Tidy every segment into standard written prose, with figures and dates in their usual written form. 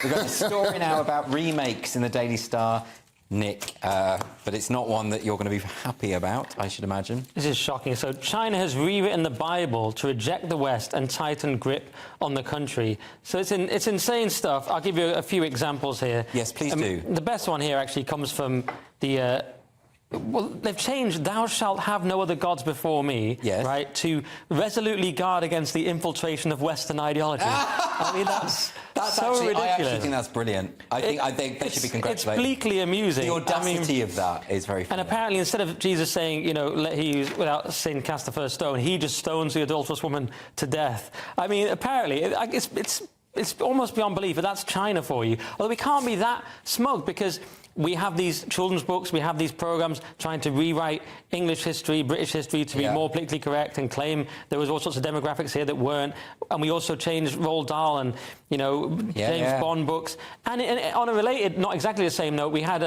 We've got a story now about remakes in the Daily Star, Nick, but it's not one that you're going to be happy about, I should imagine. This is shocking. So China has rewritten the Bible to reject the West and tighten grip on the country. So it's insane stuff. I'll give you a few examples here. Yes, please do. The best one here actually comes from the... well, they've changed "Thou shalt have no other gods before me," yes, right, to resolutely guard against the infiltration of Western ideology. I mean, that's so actually, ridiculous. I actually think that's brilliant. I think they should be congratulated. It's bleakly amusing. The audacity of that is very funny. And apparently, instead of Jesus saying, you know, let he without sin cast the first stone, he just stones the adulterous woman to death. I mean, apparently, it's almost beyond belief, but that's China for you. Although we can't be that smug because we have these children's books, we have these programs trying to rewrite English history, British history to be more politically correct and claim there was all sorts of demographics here that weren't. And we also changed Roald Dahl and, you know, James Bond books. And on a related, not exactly the same note, we had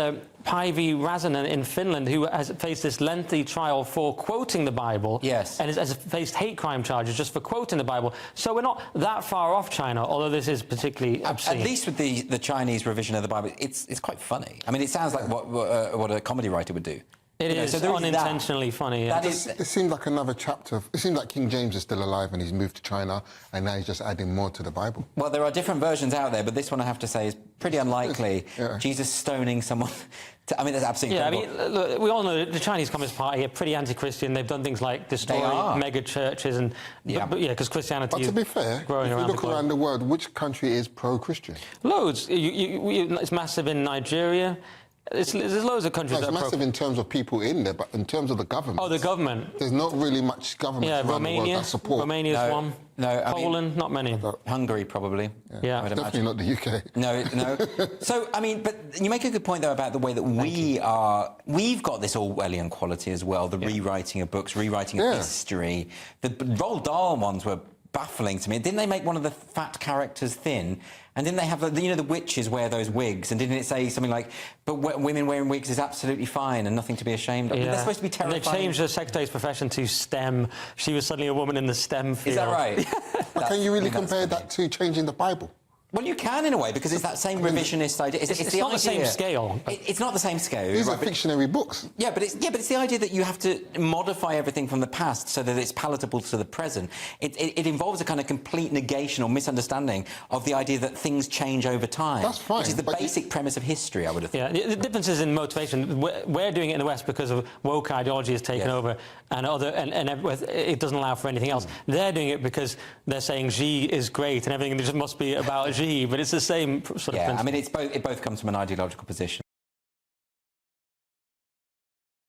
Päivi Räsänen in Finland who has faced this lengthy trial for quoting the Bible. Yes. And has faced hate crime charges just for quoting the Bible. So we're not that far off China, although this is particularly obscene. At least with the Chinese revision of the Bible, it's quite funny. I mean, it sounds like what a comedy writer would do. It is so unintentionally funny. Yeah. It seems like another chapter. It seems like King James is still alive and he's moved to China and now he's just adding more to the Bible. Well, there are different versions out there, but this one I have to say is pretty unlikely. Jesus stoning someone. I mean, that's absolutely incredible. I mean, look, we all know the Chinese Communist Party are pretty anti-Christian. They've done things like destroy mega churches and because Christianity. But to be fair, growing if you look around the world, which country is pro-Christian? Loads. It's massive in Nigeria. There's loads of countries that are massive in terms of people in there, but in terms of the government. Oh, the government. There's not really much government around the world that support. Romania's one. No, Poland, not many. Hungary, probably. Yeah. Definitely not the UK. No. So, I mean, but you make a good point, though, about the way that we've got this Orwellian quality as well, the rewriting of books, rewriting of history. The Roald Dahl ones were baffling to me. Didn't they make one of the fat characters thin? And didn't they have, you know, the witches wear those wigs? And didn't it say something like, but women wearing wigs is absolutely fine and nothing to be ashamed of? Yeah. They're supposed to be terrifying. And they changed the secretary's profession to STEM. She was suddenly a woman in the STEM field. Is that right? But can you really compare that to changing the Bible? Well, you can, in a way, because it's that same revisionist idea. It's not the same scale. It's not the same scale. These are fictionary books. Yeah, but it's the idea that you have to modify everything from the past so that it's palatable to the present. It involves a kind of complete negation or misunderstanding of the idea that things change over time. That's fine. Which is the basic premise of history, I would have thought. Yeah, the difference is in motivation. We're doing it in the West because of woke ideology has taken over, and it doesn't allow for anything else. They're doing it because they're saying Xi is great and everything just must be about Xi. But it's the same sort of principle. I mean, it both comes from an ideological position.